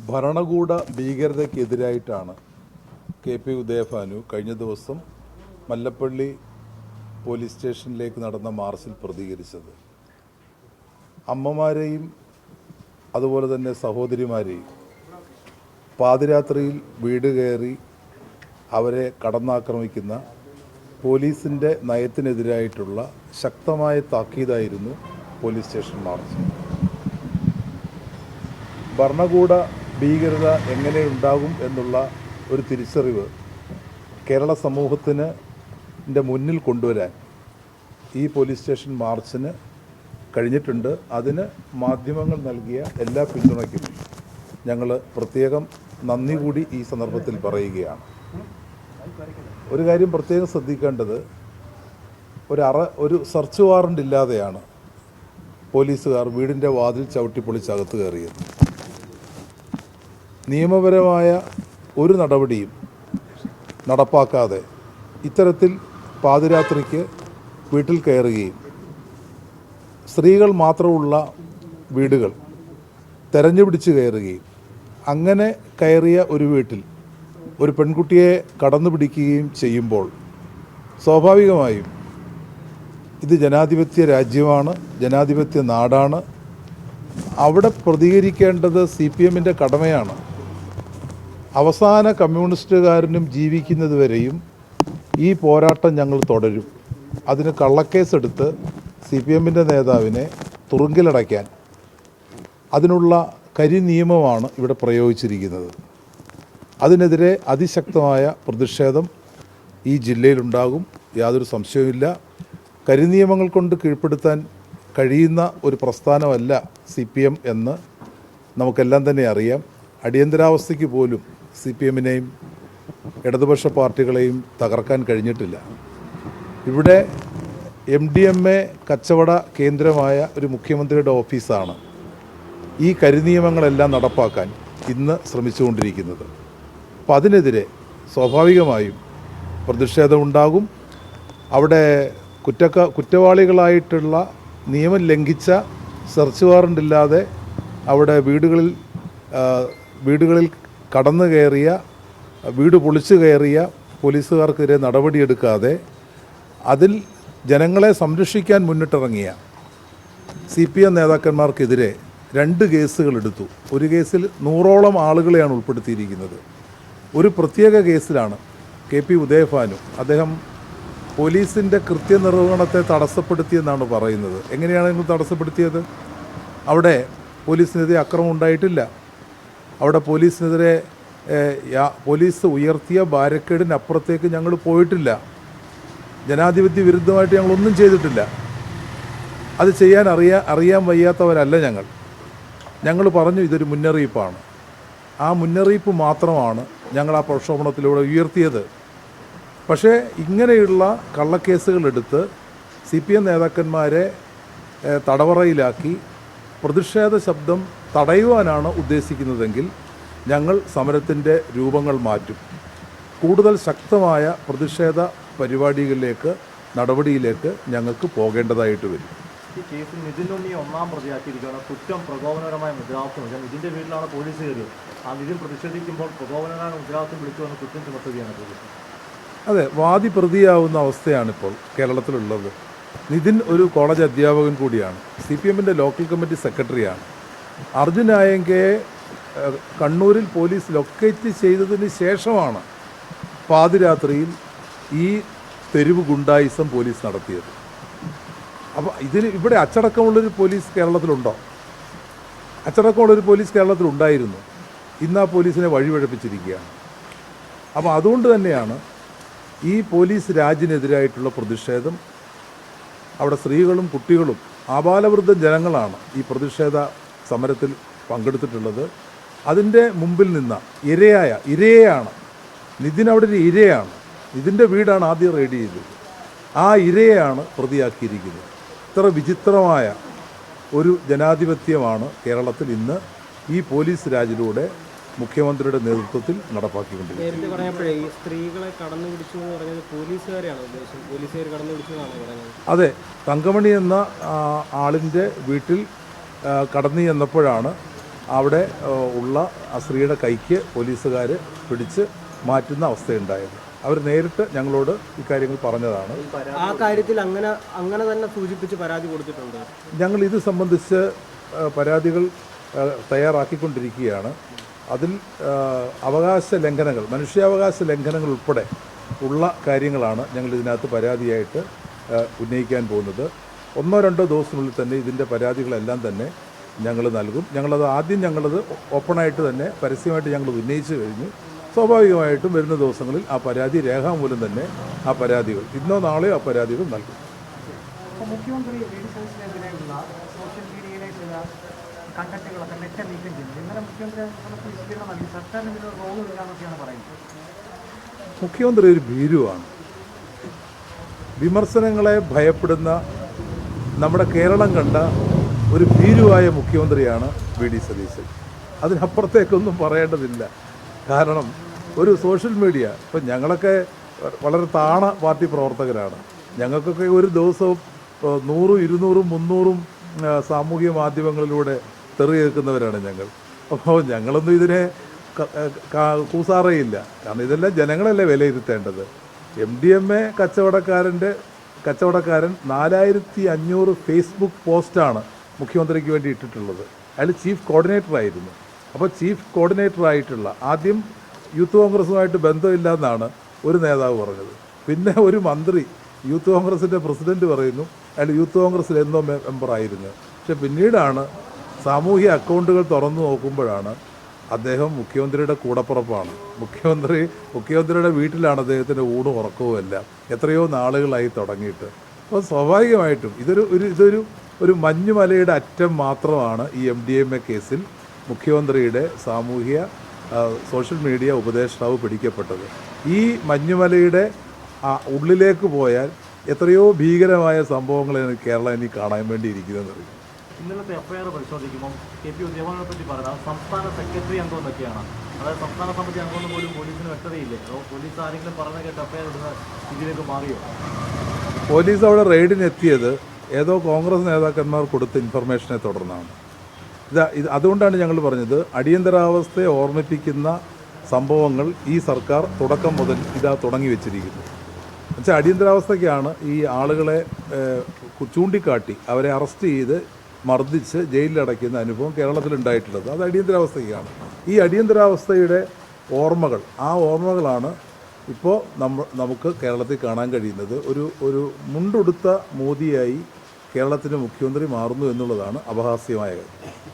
ഭരണകൂട ഭീകരതയ്ക്കെതിരായിട്ടാണ് കെ.പി. ഉദയഭാനു കഴിഞ്ഞ ദിവസം മല്ലപ്പള്ളി പോലീസ് സ്റ്റേഷനിലേക്ക് നടന്ന മാർച്ചിൽ പ്രതികരിച്ചത്. അമ്മമാരെയും അതുപോലെ തന്നെ സഹോദരിമാരെയും പാതിരാത്രിയിൽ വീട് കയറി അവരെ കടന്നാക്രമിക്കുന്ന പോലീസിൻ്റെ നയത്തിനെതിരായിട്ടുള്ള ശക്തമായ താക്കീതായിരുന്നു പോലീസ് സ്റ്റേഷൻ മാർച്ച്. ഭരണകൂട ഭീകരത എങ്ങനെയുണ്ടാകും എന്നുള്ള ഒരു തിരിച്ചറിവ് കേരള സമൂഹത്തിന് മുന്നിൽ കൊണ്ടുവരാൻ ഈ പോലീസ് സ്റ്റേഷൻ മാർച്ചിന് കഴിഞ്ഞിട്ടുണ്ട്. അതിന് മാധ്യമങ്ങൾ നൽകിയ എല്ലാ പിന്തുണയ്ക്കും ഞങ്ങൾ പ്രത്യേകം നന്ദി കൂടി ഈ സന്ദർഭത്തിൽ പറയുകയാണ്. ഒരു കാര്യം പ്രത്യേകം ശ്രദ്ധിക്കേണ്ടത്, ഒരു സെർച്ച് വാറണ്ട് ഇല്ലാതെയാണ് പോലീസുകാർ വീടിൻ്റെ വാതിൽ ചവിട്ടിപ്പൊളിച്ചകത്ത് കയറിയത്. നിയമപരമായ ഒരു നടപടിയും നടപ്പാക്കാതെ ഇത്തരത്തിൽ പാതിരാത്രിക്ക് വീട്ടിൽ കയറുകയും സ്ത്രീകൾ മാത്രമുള്ള വീടുകൾ തെരഞ്ഞുപിടിച്ച് കയറുകയും അങ്ങനെ കയറിയ ഒരു വീട്ടിൽ ഒരു പെൺകുട്ടിയെ കടന്നു പിടിക്കുകയും ചെയ്യുമ്പോൾ സ്വാഭാവികമായും ഇത് ജനാധിപത്യ രാജ്യമാണ്, ജനാധിപത്യ നാടാണ്. അവിടെ പ്രതികരിക്കേണ്ടത് CPM-ൻ്റെ കടമയാണ്. അവസാന കമ്മ്യൂണിസ്റ്റുകാരനും ജീവിക്കുന്നതുവരെയും ഈ പോരാട്ടം ഞങ്ങൾ തുടരും. അതിന് കള്ളക്കേസെടുത്ത് CPM-ൻ്റെ നേതാവിനെ തുറുങ്കിലടയ്ക്കാൻ അതിനുള്ള കരിനിയമമാണ് ഇവിടെ പ്രയോഗിച്ചിരിക്കുന്നത്. അതിനെതിരെ അതിശക്തമായ പ്രതിഷേധം ഈ ജില്ലയിലുണ്ടാകും, യാതൊരു സംശയവുമില്ല. കരിനിയമങ്ങൾ കൊണ്ട് കീഴ്പ്പെടുത്താൻ കഴിയുന്ന ഒരു പ്രസ്ഥാനമല്ല CPM എന്ന് നമുക്കെല്ലാം തന്നെ അറിയാം. അടിയന്തരാവസ്ഥയ്ക്ക് പോലും CPM-നെയും ഇടതുപക്ഷ പാർട്ടികളെയും തകർക്കാൻ കഴിഞ്ഞിട്ടില്ല. ഇവിടെ MDMA കച്ചവട കേന്ദ്രമായ ഒരു മുഖ്യമന്ത്രിയുടെ ഓഫീസാണ് ഈ കരിനിയമങ്ങളെല്ലാം നടപ്പാക്കാൻ ഇന്ന് ശ്രമിച്ചുകൊണ്ടിരിക്കുന്നത്. അപ്പം അതിനെതിരെ സ്വാഭാവികമായും പ്രതിഷേധമുണ്ടാകും. അവിടെ കുറ്റവാളികളായിട്ടുള്ള നിയമം ലംഘിച്ച സെർച്ച് വാറണ്ടില്ലാതെ അവിടെ വീടുകളിൽ കടന്നു കയറിയ, വീട് പൊളിച്ചു കയറിയ പോലീസുകാർക്കെതിരെ നടപടിയെടുക്കാതെ അതിൽ ജനങ്ങളെ സംരക്ഷിക്കാൻ മുന്നിട്ടിറങ്ങിയ CPM നേതാക്കന്മാർക്കെതിരെ 2 കേസുകൾ എടുത്തു. ഒരു കേസിൽ 100ഓളം ആളുകളെയാണ് ഉൾപ്പെടുത്തിയിരിക്കുന്നത്. ഒരു പ്രത്യേക കേസിലാണ് കെ.പി. ഉദയഭാനു, അദ്ദേഹം പോലീസിൻ്റെ കൃത്യനിർവഹണത്തെ തടസ്സപ്പെടുത്തിയെന്നാണ് പറയുന്നത്. എങ്ങനെയാണ് നിങ്ങൾ തടസ്സപ്പെടുത്തിയത്? അവിടെ പോലീസിനെതിരെ അക്രമം ഉണ്ടായിട്ടില്ല. അവിടെ പോലീസ് ഉയർത്തിയ ബാരിക്കേഡിനപ്പുറത്തേക്ക് ഞങ്ങൾ പോയിട്ടില്ല. ജനാധിപത്യ വിരുദ്ധമായിട്ട് ഞങ്ങളൊന്നും ചെയ്തിട്ടില്ല. അത് ചെയ്യാൻ അറിയാൻ വയ്യാത്തവരല്ല ഞങ്ങൾ പറഞ്ഞു ഇതൊരു മുന്നറിയിപ്പാണ്. ആ മുന്നറിയിപ്പ് മാത്രമാണ് ഞങ്ങൾ ആ പ്രക്ഷോഭണത്തിലൂടെ ഉയർത്തിയത്. പക്ഷേ ഇങ്ങനെയുള്ള കള്ളക്കേസുകളെടുത്ത് CPM നേതാക്കന്മാരെ തടവറയിലാക്കി പ്രതിഷേധ ശബ്ദം തടയുവാനാണ് ഉദ്ദേശിക്കുന്നതെങ്കിൽ ഞങ്ങൾ സമരത്തിൻ്റെ രൂപങ്ങൾ മാറ്റും. കൂടുതൽ ശക്തമായ പ്രതിഷേധ പരിപാടികളിലേക്ക്, നടപടിയിലേക്ക് ഞങ്ങൾക്ക് പോകേണ്ടതായിട്ട് വരും. ഈ കേസിൽ നിതിൻ ഉണ്ണിയെ 1-ാം പ്രതിയാക്കിയിരിക്കുകയാണ്. കുറ്റം പ്രകോപനപരമായ മുദ്രാവാക്യം. നിതിൻ്റെ വീട്ടിലാണ് പോലീസ് കയറിയത്. ആ നിതിൻ പ്രതിഷേധിക്കുമ്പോൾ പ്രകോപനപരമായ മുദ്രാവാക്യം വിളിച്ചുവന്ന് കുറ്റം ചുമത്തുകയാണ് പോലീസ്. അതെ, വാദി പ്രതിയാവുന്ന അവസ്ഥയാണിപ്പോൾ കേരളത്തിലുള്ളത്. നിതിൻ ഒരു കോളേജ് അധ്യാപകൻ കൂടിയാണ്, CPM-ൻ്റെ ലോക്കൽ കമ്മിറ്റി സെക്രട്ടറിയാണ്. അർജുൻ ആയങ്കയെ കണ്ണൂരിൽ പോലീസ് ലൊക്കേറ്റ് ചെയ്തതിന് ശേഷമാണ് പാതിരാത്രിയിൽ ഈ തെരുവ് ഗുണ്ടായിസം പോലീസ് നടത്തിയത്. അപ്പോൾ ഇവിടെ അച്ചടക്കമുള്ളൊരു പോലീസ് കേരളത്തിലുണ്ടോ? അച്ചടക്കമുള്ളൊരു പോലീസ് കേരളത്തിലുണ്ടായിരുന്നു. ഇന്ന് ആ പോലീസിനെ വഴിപഴപ്പിച്ചിരിക്കുകയാണ്. അപ്പോൾ അതുകൊണ്ട് തന്നെയാണ് ഈ പോലീസ് രാജിനെതിരായിട്ടുള്ള പ്രതിഷേധം. അവിടെ സ്ത്രീകളും കുട്ടികളും ആബാലവൃദ്ധ ജനങ്ങളാണ് ഈ പ്രതിഷേധ സമരത്തിൽ പങ്കെടുത്തിട്ടുള്ളത്. അതിൻ്റെ മുമ്പിൽ നിന്ന ഇരയാണ് നിതിൻ. അവിടെ ഒരു ഇരയാണ്. നിതിൻ്റെ വീടാണ് ആദ്യം റെയ്ഡ് ചെയ്തത്. ആ ഇരയാണ് പ്രതിയാക്കിയിരിക്കുന്നത്. ഇത്ര വിചിത്രമായ ഒരു ജനാധിപത്യമാണ് കേരളത്തിൽ ഇന്ന് ഈ പോലീസ് രാജിലൂടെ മുഖ്യമന്ത്രിയുടെ നേതൃത്വത്തിൽ നടപ്പാക്കിക്കൊണ്ടിരിക്കുന്നത്. നേരത്തെ പറഞ്ഞപ്പോഴേ ഈ സ്ത്രീകളെ കടന്നു പിടിച്ചു എന്ന് പറഞ്ഞത് പോലീസുകാരെയാണ് ഉദ്ദേശം. പോലീസുകാർ കടന്നു പിടിച്ചതാണ് പറഞ്ഞത്. അതെ, തങ്കമണി എന്ന ആളിൻ്റെ വീട്ടിൽ കടന്നു ചെന്നപ്പോഴാണ് അവിടെ ഉള്ള ആ സ്ത്രീയുടെ കൈക്ക് പോലീസുകാർ പിടിച്ച് മാറ്റുന്ന അവസ്ഥയുണ്ടായത്. അവർ നേരിട്ട് ഞങ്ങളോട് ഇക്കാര്യങ്ങൾ പറഞ്ഞതാണ്. ആ കാര്യത്തിൽ അങ്ങനെ തന്നെ സൂചിപ്പിച്ച് പരാതി കൊടുത്തിട്ടുണ്ട്. ഞങ്ങൾ ഇത് സംബന്ധിച്ച് പരാതികൾ തയ്യാറാക്കിക്കൊണ്ടിരിക്കുകയാണ്. അതിൽ അവകാശ ലംഘനങ്ങൾ, മനുഷ്യാവകാശ ലംഘനങ്ങൾ ഉൾപ്പെടെ ഉള്ള കാര്യങ്ങളാണ് ഞങ്ങൾ ഇതിനകത്ത് പരാതിയായിട്ട് ഉന്നയിക്കാൻ പോകുന്നത്. 1-2 ദിവസത്തിനുള്ളിൽ തന്നെ ഇതിൻ്റെ പരാതികളെല്ലാം തന്നെ ഞങ്ങൾ നൽകും. ഞങ്ങളത് ഓപ്പണായിട്ട് തന്നെ പരസ്യമായിട്ട് ഞങ്ങൾ ഉന്നയിച്ചു കഴിഞ്ഞു. സ്വാഭാവികമായിട്ടും വരുന്ന ദിവസങ്ങളിൽ ആ പരാതി രേഖാമൂലം തന്നെ ആ പരാതികൾ ഇന്നോ നാളെയോ ആ പരാതികൾ നൽകും. മുഖ്യമന്ത്രി വീഡിയോസിനെതിരെയുള്ള സോഷ്യൽ മീഡിയയിലെ ചില കണ്ടന്റുകളൊക്കെ നെറ്റ് നീക്കം ചെയ്യുന്നത് ഇന്നലെ മുഖ്യമന്ത്രി വിശദീകരണം നൽകി സർക്കാരിന് ഇതിന് റോളില്ല എന്നൊക്കെയാണ് പറയുന്നത്. മുഖ്യമന്ത്രി ഒരു ഭീരുവാണ്. വിമർശനങ്ങളെ ഭയപ്പെടുന്ന നമ്മുടെ കേരളം കണ്ട ഒരു ഭീരുവായ മുഖ്യമന്ത്രിയാണ് വി ഡി സതീശൻ. അതിനപ്പുറത്തേക്കൊന്നും പറയേണ്ടതില്ല. കാരണം ഒരു സോഷ്യൽ മീഡിയ, ഇപ്പം ഞങ്ങളൊക്കെ വളരെ താണ പാർട്ടി പ്രവർത്തകരാണ്. ഞങ്ങൾക്കൊക്കെ ഒരു ദിവസവും 100, 200, 300 സാമൂഹിക മാധ്യമങ്ങളിലൂടെ തെറി കേൾക്കുന്നവരാണ് ഞങ്ങൾ. അപ്പോൾ ഞങ്ങളൊന്നും ഇതിനെ കൂസാറയില്ല. കാരണം ഇതെല്ലാം ജനങ്ങളല്ലേ വിലയിരുത്തേണ്ടത്. MDMA കച്ചവടക്കാരൻ 4500 ഫേസ്ബുക്ക് പോസ്റ്റാണ് മുഖ്യമന്ത്രിക്ക് വേണ്ടി ഇട്ടിട്ടുള്ളത്. അയാൾ ചീഫ് കോർഡിനേറ്ററായിരുന്നു. അപ്പോൾ ചീഫ് കോർഡിനേറ്ററായിട്ടുള്ള ആദ്യം യൂത്ത് കോൺഗ്രസുമായിട്ട് ബന്ധമില്ല എന്നാണ് ഒരു നേതാവ് പറഞ്ഞത്. പിന്നെ ഒരു മന്ത്രി യൂത്ത് കോൺഗ്രസിൻ്റെ പ്രസിഡന്റ് പറയുന്നു അയാൾ യൂത്ത് കോൺഗ്രസ്സിൽ എന്നോ മെമ്പറായിരുന്നു. പക്ഷെ പിന്നീടാണ് സാമൂഹ്യ അക്കൗണ്ടുകൾ തുറന്നു നോക്കുമ്പോഴാണ് അദ്ദേഹം മുഖ്യമന്ത്രിയുടെ കൂടപ്പുറപ്പാണ്. മുഖ്യമന്ത്രിയുടെ വീട്ടിലാണ് അദ്ദേഹത്തിൻ്റെ ഊണും ഉറക്കവും എല്ലാം എത്രയോ നാളുകളായി തുടങ്ങിയിട്ട്. അപ്പോൾ സ്വാഭാവികമായിട്ടും ഇതൊരു മഞ്ഞുമലയുടെ അറ്റം മാത്രമാണ് ഈ MDMA കേസിൽ മുഖ്യമന്ത്രിയുടെ സോഷ്യൽ മീഡിയ ഉപദേഷ്ടാവ് പിടിക്കപ്പെട്ടത്. ഈ മഞ്ഞുമലയുടെ ഉള്ളിലേക്ക് പോയാൽ എത്രയോ ഭീകരമായ സംഭവങ്ങളാണ് കേരളം ഇനി കാണാൻ വേണ്ടിയിരിക്കുന്നതെന്ന് അറിയും. ഇന്നലത്തെ FIR പരിശോധിക്കുമ്പോൾ KP ഉദ്യമങ്ങളെ പറ്റി പറഞ്ഞാൽ സംസ്ഥാന സെക്രട്ടറി അംഗം എന്നൊക്കെയാണ്. അതായത് സംസ്ഥാന സമിതി അംഗമെന്ന് പോലും പോലീസിന് വ്യക്തതയില്ലേ? അതോ പോലീസ് ആരെങ്കിലും പറഞ്ഞ കേട്ട് FIR ഇടുന്ന ഇതിലേക്ക് മാറിയോ? പോലീസ് അവിടെ റെയ്ഡിനെത്തിയത് ഏതോ കോൺഗ്രസ് നേതാക്കന്മാർ കൊടുത്ത ഇൻഫർമേഷനെ തുടർന്നാണ്. അതുകൊണ്ടാണ് ഞങ്ങൾ പറഞ്ഞത് അടിയന്തരാവസ്ഥയെ ഓർമ്മിപ്പിക്കുന്ന സംഭവങ്ങൾ ഈ സർക്കാർ തുടക്കം മുതൽ തുടങ്ങി വെച്ചിരിക്കുന്നു. എന്നുവെച്ചാൽ അടിയന്തരാവസ്ഥയ്ക്കാണ് ഈ ആളുകളെ ചൂണ്ടിക്കാട്ടി അവരെ അറസ്റ്റ് ചെയ്ത് മർദ്ദിച്ച് ജയിലിലടയ്ക്കുന്ന അനുഭവം കേരളത്തിലുണ്ടായിട്ടുള്ളത്. അത് അടിയന്തരാവസ്ഥയ്ക്കാണ്. ഈ അടിയന്തരാവസ്ഥയുടെ ഓർമ്മകളാണ് ഇപ്പോൾ നമുക്ക് കേരളത്തിൽ കാണാൻ കഴിയുന്നത്. ഒരു മുണ്ടുടുത്ത മോദിയായി കേരളത്തിൻ്റെ മുഖ്യമന്ത്രി മാറുന്നു എന്നുള്ളതാണ് അപഹാസ്യമായ കാര്യം.